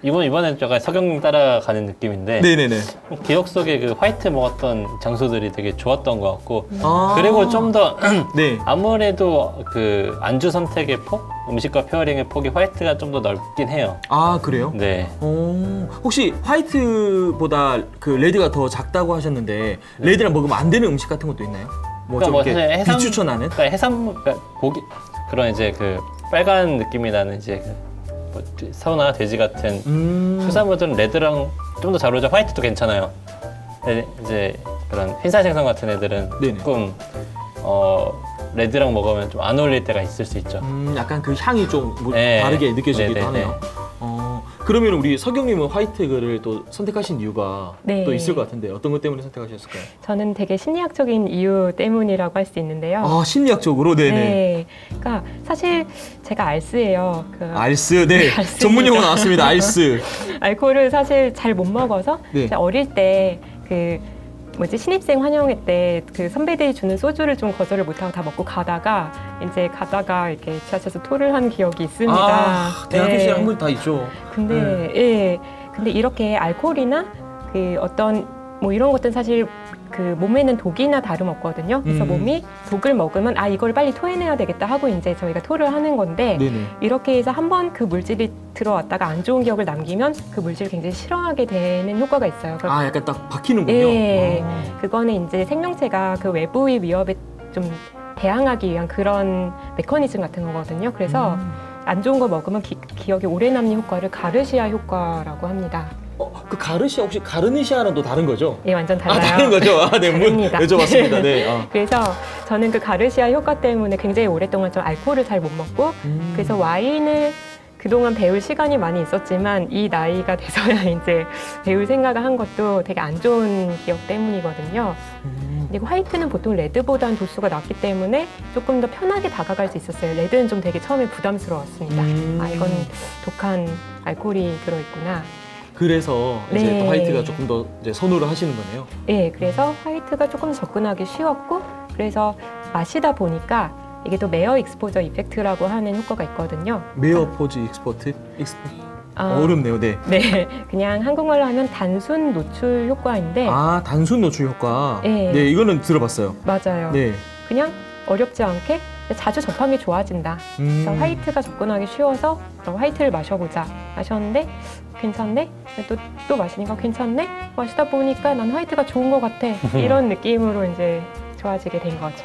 이번엔 약간 서경님 따라가는 느낌인데, 네네네. 기억 속에 그 화이트 먹었던 장소들이 되게 좋았던 것 같고, 아. 그리고 좀 더 네. 아무래도 그 안주 선택의 폭, 음식과 페어링의 폭이 화이트가 좀 더 넓긴 해요. 아 그래요? 네. 혹시 화이트보다 그 레드가 더 작다고 하셨는데, 레드랑 먹으면 안 되는 음식 같은 것도 있나요? 뭐 좀 그러니까 이렇게 사실 비추천하는? 그러니까 해산물, 그러니까 고기 그런 이제 그 빨간 느낌이 나는 이제 뭐 소나 돼지 같은 수산물들은 레드랑 좀 더 잘 어울리죠. 화이트도 괜찮아요. 근데 이제 그런 흰살 생선 같은 애들은 네네. 조금 레드랑 먹으면 좀 안 어울릴 때가 있을 수 있죠. 약간 그 향이 좀 네. 다르게 느껴지기도 네네네. 하네요. 그러면 우리 서경님은 화이트를 또 선택하신 이유가 네. 또 있을 것 같은데, 어떤 것 때문에 선택하셨을까요? 저는 되게 심리학적인 이유 때문이라고 할 수 있는데요. 심리학적으로? 네네. 네. 그러니까 사실 제가 알스예요. 알스, 네. 알스입니다. 전문 용어 나왔습니다. 알스. 알코올을 사실 잘 못 먹어서 네. 제가 어릴 때 신입생 환영회 때 그 선배들이 주는 소주를 좀 거절을 못하고 다 먹고 가다가 이렇게 지하철에서 토를 한 기억이 있습니다. 대학교 네. 시절 한 번 다 있죠. 근데 이렇게 알코올이나 그 어떤 뭐 이런 것들은 사실 그 몸에는 독이나 다름없거든요. 그래서 몸이 독을 먹으면 이걸 빨리 토해내야 되겠다 하고 이제 저희가 토를 하는 건데, 네네. 이렇게 해서 한번 그 물질이 들어왔다가 안 좋은 기억을 남기면 그 물질을 굉장히 싫어하게 되는 효과가 있어요. 약간 딱 박히는군요. 예, 그거는 이제 생명체가 그 외부의 위협에 좀 대항하기 위한 그런 메커니즘 같은 거거든요. 그래서 안 좋은 거 먹으면 기억에 오래 남는 효과를 가르시아 효과라고 합니다. 그 가르시아 혹시 가르니시아랑 또 다른 거죠? 예, 완전 달라요. 다른 거죠? 네, 다릅니다. 여쭤봤습니다. 네. 그래서 저는 그 가르시아 효과 때문에 굉장히 오랫동안 좀 알코올을 잘 못 먹고, 그래서 와인을 그동안 배울 시간이 많이 있었지만 이 나이가 돼서야 이제 배울 생각을 한 것도 되게 안 좋은 기억 때문이거든요. 그리고 화이트는 보통 레드보다는 도수가 낮기 때문에 조금 더 편하게 다가갈 수 있었어요. 레드는 좀 되게 처음에 부담스러웠습니다. 이건 독한 알코올이 들어있구나. 그래서 이제 네. 또 화이트가 조금 더 이제 선호를 하시는 거네요. 네, 그래서 화이트가 조금 접근하기 쉬웠고, 그래서 마시다 보니까 이게 또 메어 익스포저 이펙트라고 하는 효과가 있거든요. 메어 포즈 익스포트? 어렵네요. 네. 네, 그냥 한국말로 하면 단순 노출 효과인데, 단순 노출 효과. 네. 네, 이거는 들어봤어요. 맞아요. 네. 그냥 어렵지 않게 자주 접한 게 좋아진다. 그래서 화이트가 접근하기 쉬워서 그럼 화이트를 마셔보자. 마셨는데 괜찮네? 또 마시니까 괜찮네? 마시다 보니까 난 화이트가 좋은 것 같아. 이런 느낌으로 이제 좋아지게 된 거죠.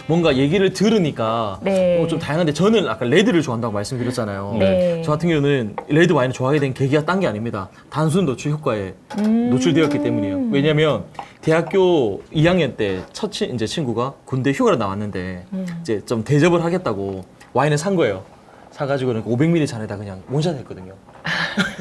뭔가 얘기를 들으니까 네. 좀 다양한데 저는 아까 레드를 좋아한다고 말씀드렸잖아요. 네. 저 같은 경우는 레드 와인을 좋아하게 된 계기가 딴 게 아닙니다. 단순 노출 효과에 노출되었기 때문이에요. 왜냐면 대학교 2학년 때 첫 이제 친구가 군대 휴가를 나왔는데 이제 좀 대접을 하겠다고 와인을 산 거예요. 사가지고는 500ml 잔에다 그냥 원샷 했거든요.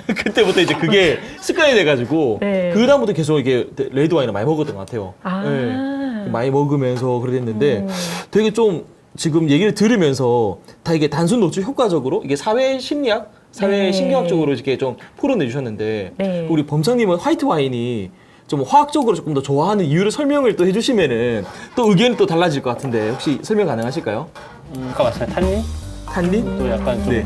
그때부터 이제 그게 습관이 돼가지고 네. 그 다음부터 계속 이게 레드 와인을 많이 먹었던 것 같아요. 아. 네. 많이 먹으면서 그랬는데 되게 좀 지금 얘기를 들으면서 다 이게 단순 노출 효과적으로 이게 사회 심리학, 사회 네. 신경학적으로 이렇게 좀 풀어내 주셨는데 네. 우리 범장님은 화이트 와인이 좀 화학적으로 조금 더 좋아하는 이유를 설명을 또 해주시면은 또 의견이 또 달라질 것 같은데 혹시 설명 가능하실까요? 아까 말씀하신 탄닌? 탄닌? 또 약간 좀 네.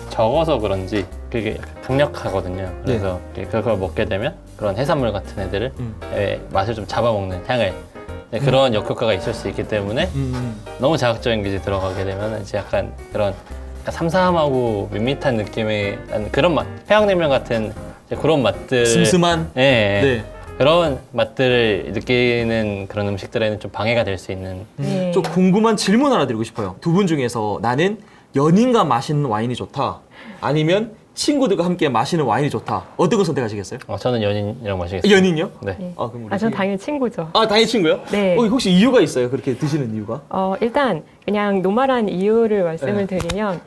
적어서 그런지 그게 약간 강력하거든요. 그래서 그걸 먹게 되면 그런 해산물 같은 애들을 맛을 좀 잡아먹는 향을 그런 역효과가 있을 수 있기 때문에 너무 자극적인 게 들어가게 되면 이제 약간 그런 약간 삼삼하고 밋밋한 느낌의 그런 맛, 평양냉면 같은 이제 그런 맛들, 슴슴한. 예, 예. 네. 그런 맛들을 느끼는 그런 음식들에는 좀 방해가 될 수 있는. 네. 좀 궁금한 질문 하나 드리고 싶어요. 두 분 중에서 나는 연인과 마시는 와인이 좋다. 아니면 친구들과 함께 마시는 와인이 좋다. 어떤 걸 선택하시겠어요? 저는 연인이랑 마시겠습니다. 연인요? 네. 그럼 우리 전 친구. 당연히 친구죠. 당연히 친구요? 네. 혹시 이유가 있어요? 그렇게 드시는 이유가? 일단 그냥 노멀한 이유를 말씀을 네. 드리면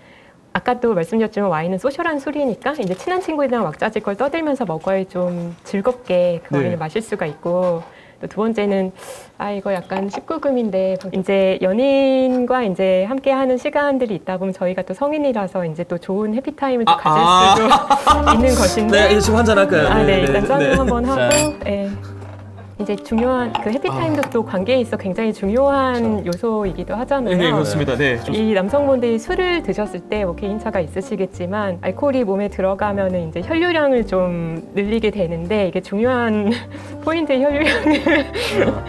아까도 말씀드렸지만 와인은 소셜한 술이니까 이제 친한 친구들이랑 왁자지껄 떠들면서 먹어야 좀 즐겁게 그 네. 와인을 마실 수가 있고 또 두 번째는 이거 약간 19금인데 이제 연인과 이제 함께 하는 시간들이 있다 보면 저희가 또 성인이라서 이제 또 좋은 해피타임을 또 가질 수도 있는 것인데 네, 지금 한잔 할까요? 네, 일단 짠을 한번 하고 짠. 네. 이제 중요한 그 해피타임도 또 관계에 있어 굉장히 중요한 요소이기도 하잖아요. 네, 그렇습니다. 네. 이 남성분들이 술을 드셨을 때 뭐 개인차가 있으시겠지만 알코올이 몸에 들어가면은 이제 혈류량을 좀 늘리게 되는데 이게 중요한 포인트의 혈류량을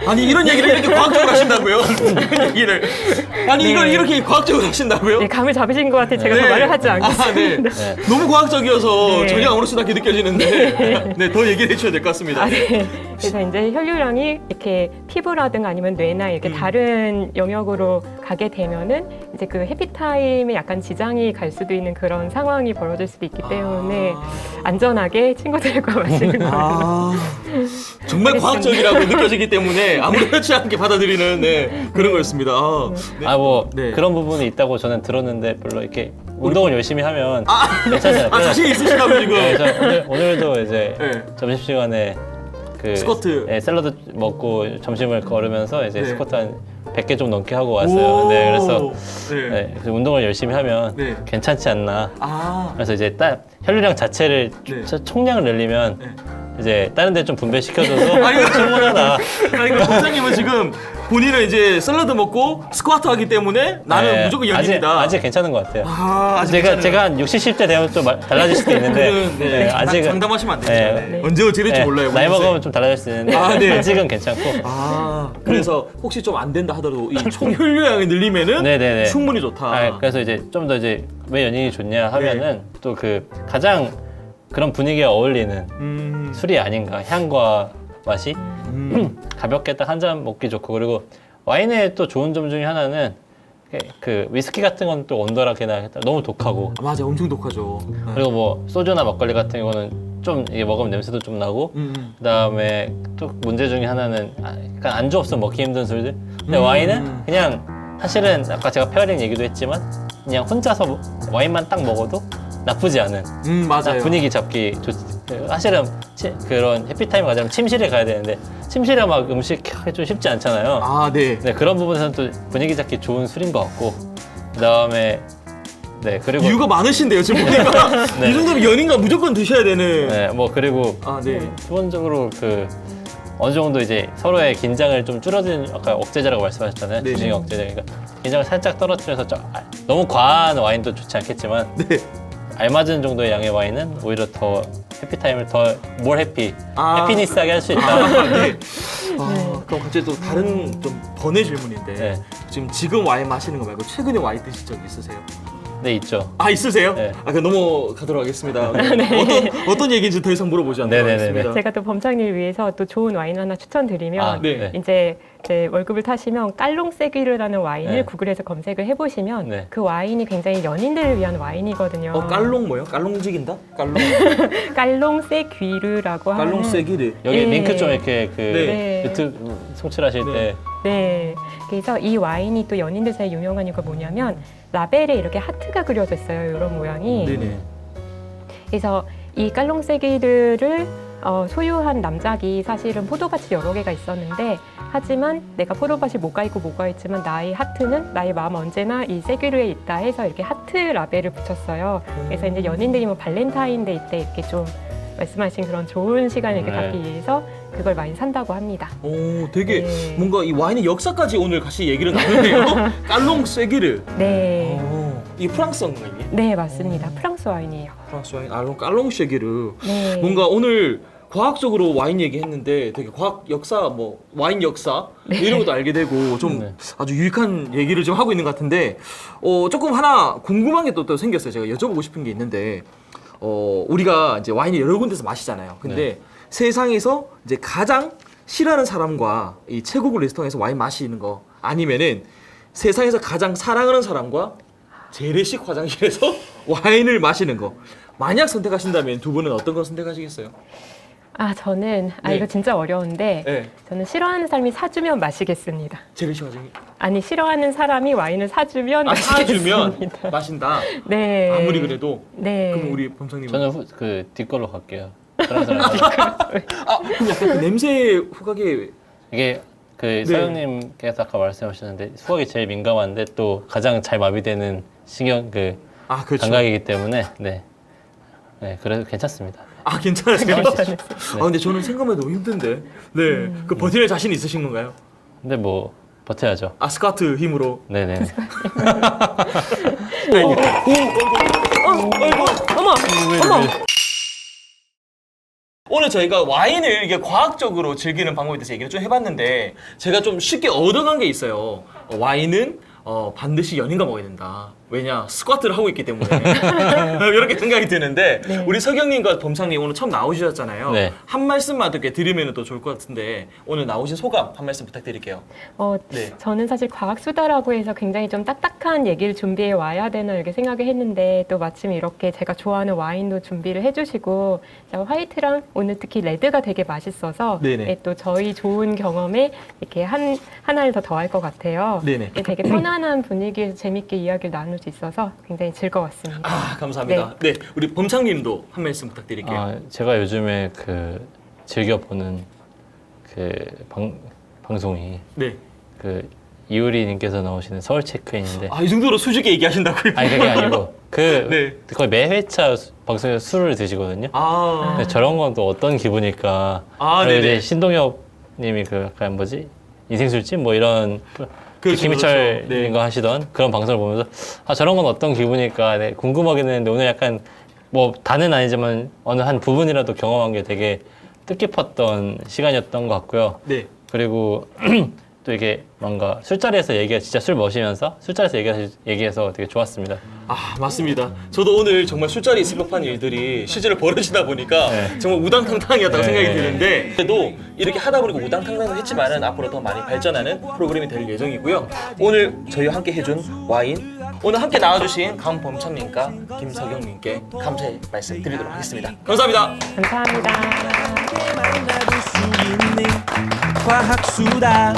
아니 이런 얘기를 이렇게 과학적으로 하신다고요? 이런 얘기를 아니 네. 이걸 이렇게 과학적으로 하신다고요? 네, 감을 잡으신 것 같아 제가 네. 더 말을 하지 않겠습니다. 네. 너무 과학적이어서 네. 전혀 아무렇지도 않게 느껴지는데 네, 더 얘기를 해주셔야 될 것 같습니다. 네. 그래서 이제 혈류량이 이렇게 피부라든가 아니면 뇌나 이렇게 다른 영역으로 가게 되면은 이제 그 해피타임에 약간 지장이 갈 수도 있는 그런 상황이 벌어질 수도 있기 때문에 안전하게 친구들과 마시는 거예요. 정말 알겠습니다. 과학적이라고 느껴지기 때문에 아무렇지 않게 받아들이는 그런 거였습니다. 네. 네. 그런 부분이 있다고 저는 들었는데 별로 이렇게 운동을 열심히 하면 괜찮잖아요. 자신 있으시다고 지금. 네, 저 오늘도 이제 네. 점심시간에 그 스쿼트. 네, 샐러드 먹고 점심을 걸으면서 이제 네. 스쿼트 한 100개 좀 넘게 하고 왔어요. 네, 그래서 네. 네, 그래서 운동을 열심히 하면 네. 괜찮지 않나. 아. 그래서 이제 혈류량 자체를 네. 총량을 늘리면 네. 이제 다른 데 좀 분배시켜줘서 아니, 충분하다. 아니 그 원장님은 지금 본인은 이제 샐러드 먹고 스쿼트 하기 때문에 나는 네, 무조건 연인이다. 아직 괜찮은 것 같아요. 아직 제가 한 60, 70대 되면 좀 달라질 수도 있는데 네. 아직은 장담하시면 안 됩니다. 네. 네. 언제 어찌 될지 몰라요. 나이 모르겠어요. 먹으면 좀 달라질 수 있는데 네. 아직은 괜찮고. 그래서 혹시 좀 안 된다 하더라도 이 총 혈류량을 늘리면은 네네네. 충분히 좋다. 그래서 이제 좀 더 이제 왜 연인이 좋냐 하면은 또 그 가장 그런 분위기에 어울리는 술이 아닌가. 향과 맛이 가볍게 딱 한 잔 먹기 좋고, 그리고 와인의 또 좋은 점 중에 하나는 그 위스키 같은 건 또 온더락이나 너무 독하고, 맞아, 엄청 독하죠. 그리고 뭐 소주나 막걸리 같은 거는 좀 이게 먹으면 냄새도 좀 나고, 그다음에 또 문제 중에 하나는 약간 안주 없으면 먹기 힘든 술들. 근데 와인은 그냥 사실은 아까 제가 페어링 얘기도 했지만 그냥 혼자서 와인만 딱 먹어도 나쁘지 않은 맞아요. 분위기 잡기 사실은 그런 해피타임 가자면 침실에 가야 되는데 침실에 막 음식 하기 좀 쉽지 않잖아요. 아, 네. 네, 그런 부분에서는 또 분위기 잡기 좋은 술인 것 같고, 그다음에 네, 그리고 이유가 많으신데요, 지금 보니까. 네. 이 정도면 연인과 무조건 드셔야 되는. 네, 뭐 그리고 아, 네. 기본적으로 그 어느 정도 이제 서로의 긴장을 좀 줄여주는, 아까 억제제라고 말씀하셨잖아요. 네. 주식 억제제. 그러니까 긴장을 살짝 떨어뜨려서 너무 과한 와인도 좋지 않겠지만 네. 알맞은 정도의 양의 와인은 오히려 더 해피타임을 더 뭘 해피, 아. 해피니스하게 할 수 있다. 네. 그럼 갑자기 또 다른 좀 번외 질문인데 네. 지금 와인 마시는 거 말고 최근에 와인 드실 적 있으세요? 네, 있죠. 아 있으세요? 네. 아 그럼 넘어가도록 하겠습니다. 어떤 얘기인지 더 이상 물어보지 않도록 네네네네. 하겠습니다. 제가 또 범창님을 위해서 또 좋은 와인 하나 추천드리면 아, 네. 이제 월급을 타시면 깔롱세기르라는 와인을 네. 구글에서 검색을 해보시면 네. 그 와인이 굉장히 연인들을 위한 와인이거든요. 깔롱 뭐요? 깔롱직인다? 깔롱 깔롱세귀르라고 하는 깔롱세기르. 여기 네. 링크 좀 이렇게 그 네. 유튜브 송출하실 네. 때 네. 그래서 이 와인이 또 연인들 사이에 유명한 이유가 뭐냐면 라벨에 이렇게 하트가 그려져 있어요. 이런 모양이. 네네. 그래서 이 깔롱세기르를 소유한 남작이 사실은 포도밭이 여러 개가 있었는데 하지만 내가 포도밭이 뭐가 있고 뭐가 있지만 나의 하트는 나의 마음 언제나 이 세기르에 있다 해서 이렇게 하트 라벨을 붙였어요. 그래서 이제 연인들이 뭐 발렌타인데이 때 이렇게 좀 말씀하신 그런 좋은 시간을 이렇게 네. 갖기 위해서 그걸 많이 산다고 합니다. 오 되게 네. 뭔가 이 와인의 역사까지 오늘 같이 얘기를 나누네요. 깔롱세기르. 네, 이게 프랑스어인가요? 이게? 네 맞습니다. 프랑스 와인이에요. 프랑스 와인. 깔롱세기르. 네. 뭔가 오늘 과학적으로 와인 얘기했는데 되게 과학 역사 뭐 와인 역사 이런 것도 알게 되고 좀 네. 아주 유익한 얘기를 좀 하고 있는 것 같은데 조금 하나 궁금한 게 또 생겼어요. 제가 여쭤보고 싶은 게 있는데 우리가 이제 와인을 여러 군데서 마시잖아요. 근데 네. 세상에서 이제 가장 싫어하는 사람과 이 최고급 레스토랑에서 와인 마시는 거 아니면은 세상에서 가장 사랑하는 사람과 재래식 화장실에서 와인을 마시는 거 만약 선택하신다면 두 분은 어떤 걸 선택하시겠어요? 저는 네. 이거 진짜 어려운데 네. 저는 싫어하는 사람이 사주면 마시겠습니다. 재래식 화장실 아니 싫어하는 사람이 와인을 사주면 사주면 마시겠습니다. 마신다. 네. 아무리 그래도. 네. 그럼 우리 범상님. 저는 그 뒷걸로 갈게요. 그런 사람 그럼 약간 그 냄새 후각에 이게 그 서영님께서 아까 말씀하셨는데 후각이 제일 민감한데 또 가장 잘 마비되는 신경 그 그렇죠. 감각이기 때문에 네 그래도 괜찮습니다. 괜찮으세요? 괜찮으세요. 근데 저는 생각만 해도 너무 힘든데. 네. 그 버티는 자신 있으신 건가요? 근데 뭐 버텨야죠. 스카트 힘으로. 네네. 어머, 어머. 오늘 저희가 와인을 이게 과학적으로 즐기는 방법에 대해서 얘기를 좀 해봤는데 제가 좀 쉽게 얻어간 게 있어요. 와인은 반드시 연인과 먹어야 된다. 왜냐? 스쿼트를 하고 있기 때문에. 이렇게 생각이 드는데 네. 우리 석영님과 범상님 오늘 처음 나오셨잖아요. 네. 한 말씀만 이렇게 드리면 또 좋을 것 같은데 오늘 나오신 소감 한 말씀 부탁드릴게요. 네. 저는 사실 과학수다라고 해서 굉장히 좀 딱딱한 얘기를 준비해 와야 되나 이렇게 생각을 했는데 또 마침 이렇게 제가 좋아하는 와인도 준비를 해주시고 화이트랑 오늘 특히 레드가 되게 맛있어서 네네. 또 저희 좋은 경험에 이렇게 하나를 더 더할 것 같아요. 네네. 되게 편안한 분위기에서 재밌게 이야기를 나눌 수 있어서 굉장히 즐거웠습니다. 감사합니다. 네. 우리 범창님도 한 말씀 부탁드릴게요. 제가 요즘에 그 즐겨 보는 그 방송이 네. 그 이효리님께서 나오시는 서울 체크인인데 이 정도로 수줍게 얘기하신다고요? 아니 그게 아니고 네. 거의 매 회차 방송에서 술을 드시거든요. 근데 저런 건 또 어떤 기분일까? 그리고 네네. 이제 신동엽님이 그 약간 뭐지 인생술집 뭐 이런 그렇죠, 김희철님과 그렇죠. 네. 하시던 그런 방송을 보면서 저런 건 어떤 기분일까? 네, 궁금하긴 했는데 오늘 약간 뭐 다는 아니지만 어느 한 부분이라도 경험한 게 되게 뜻깊었던 시간이었던 것 같고요. 네. 그리고 또 이게 뭔가 술자리에서 진짜 술 마시면서 술자리에서 얘기해서 되게 좋았습니다. 맞습니다. 저도 오늘 정말 술자리 있을 법한 일들이 실제로 벌어지다 보니까 정말 우당탕탕이었다고 생각이 드는데 그래도 이렇게 하다 보니까 우당탕탕은 했지만은 앞으로 더 많이 발전하는 프로그램이 될 예정이고요. 오늘 저희와 함께 해준 와인 오늘 함께 나와주신 강범창님과 김석영님께 감사의 말씀 드리도록 하겠습니다. 감사합니다. 감사합니다. 만나볼 수 있는 과학수다